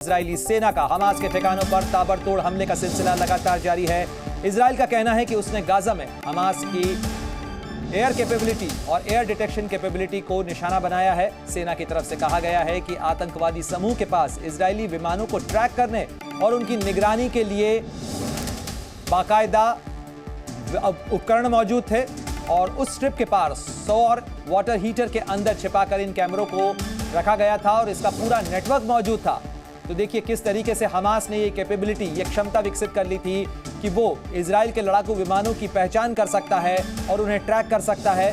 Israeli सेना का Hamas के ठिकानों पर ताबड़तोड़ हमले का सिलसिला लगातार जारी है। इजरायल का कहना है कि उसने गाजा में हमास की एयर कैपेबिलिटी और एयर डिटेक्शन कैपेबिलिटी को निशाना बनाया है। सेना की तरफ से कहा गया है कि आतंकवादी समूह के पास इजरायली विमानों को ट्रैक करने और उनकी निगरानी के लिए बाकायदा उपकरण मौजूद थे और उस स्ट्रिप के पार सौर वाटर हीटर के अंदर छिपाकर इन कैमरों को रखा गया था और इसका पूरा नेटवर्क मौजूद था। तो देखिए किस तरीके से हमास ने ये कैपेबिलिटी, ये क्षमता विकसित कर ली थी कि वो इजराइल के लड़ाकू विमानों की पहचान कर सकता है और उन्हें ट्रैक कर सकता है।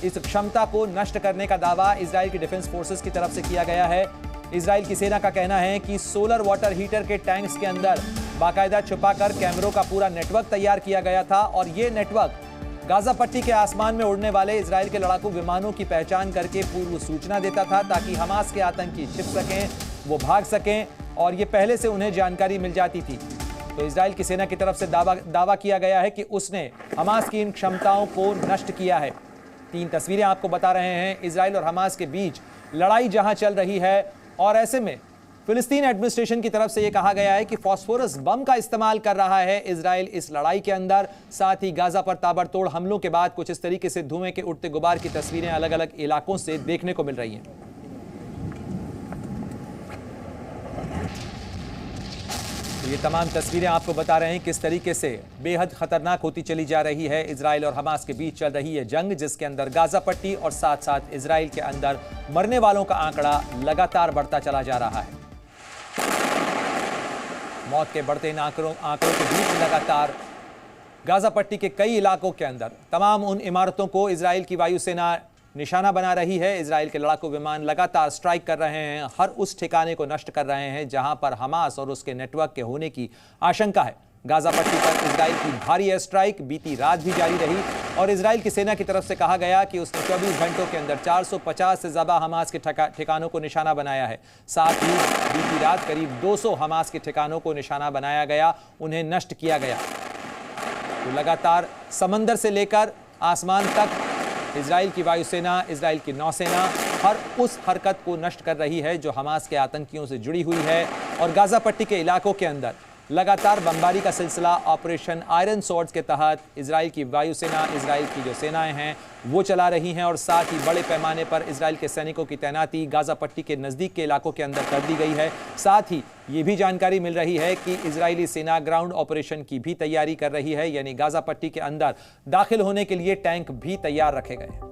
इस क्षमता को नष्ट करने का दावा इजराइल की डिफेंस फोर्सेस की तरफ से किया गया है। इजराइल की सेना का कहना है कि सोलर वाटर हीटर के टैंक्स के अंदर बाकायदा छुपाकर कैमरों का पूरा नेटवर्क तैयार किया गया था और ये नेटवर्क गाजा पट्टी के आसमान में उड़ने वाले इजराइल के लड़ाकू विमानों की पहचान करके पूर्व सूचना देता था ताकि हमास के आतंकी छिप सकें, वो भाग सकें और ये पहले से उन्हें जानकारी मिल जाती थी। तो इजराइल की सेना की तरफ से दावा किया गया है कि उसने हमास की इन क्षमताओं को नष्ट किया है। 3 तस्वीरें आपको बता रहे हैं इजराइल और हमास के बीच लड़ाई जहां चल रही है और ऐसे में फिलिस्तीन एडमिनिस्ट्रेशन की तरफ से यह कहा गया है कि फास्फोरस बम का इस्तेमाल कर रहा है इजराइल इस लड़ाई के अंदर। साथ ही गाजा पर ताबड़तोड़ हमलों के बाद कुछ इस तरीके से धुएं के उठते गुबार की तस्वीरें अलग अलग इलाकों से देखने को मिल रही हैं। ये तमाम तस्वीरें आपको बता रहे हैं किस तरीके से बेहद खतरनाक होती चली जा रही है इजराइल और हमास के बीच चल रही है जंग, जिसके अंदर गाजा पट्टी और साथ साथ इजराइल के अंदर मरने वालों का आंकड़ा लगातार बढ़ता चला जा रहा है। मौत के बढ़ते इन आंकड़ों के बीच लगातार गाजा पट्टी के कई इलाकों के अंदर तमाम उन इमारतों को इजराइल की वायुसेना निशाना बना रही है। इजराइल के लड़ाकू विमान लगातार स्ट्राइक कर रहे हैं, हर उस ठिकाने को नष्ट कर रहे हैं जहां पर हमास और उसके नेटवर्क के होने की आशंका है। गाजा पट्टी पर इजराइल की भारी एयर स्ट्राइक बीती रात भी जारी रही और इजराइल की सेना की तरफ से कहा गया कि उसने 24 घंटों के अंदर 450 से ज्यादा हमास के ठिकानों को निशाना बनाया है। साथ ही बीती रात करीब 200 हमास के ठिकानों को निशाना बनाया गया, उन्हें नष्ट किया गया। तो लगातार समंदर से लेकर आसमान तक इजराइल की वायुसेना, इजराइल की नौसेना हर उस हरकत को नष्ट कर रही है जो हमास के आतंकियों से जुड़ी हुई है और गाजा पट्टी के इलाकों के अंदर लगातार बमबारी का सिलसिला ऑपरेशन आयरन स्वॉर्ड्स के तहत इजराइल की वायुसेना, इजराइल की जो सेनाएं हैं वो चला रही हैं और साथ ही बड़े पैमाने पर इजराइल के सैनिकों की तैनाती गाजा पट्टी के नज़दीक के इलाकों के अंदर कर दी गई है। साथ ही ये भी जानकारी मिल रही है कि इजरायली सेना ग्राउंड ऑपरेशन की भी तैयारी कर रही है, यानी गाजा पट्टी के अंदर दाखिल होने के लिए टैंक भी तैयार रखे गए हैं।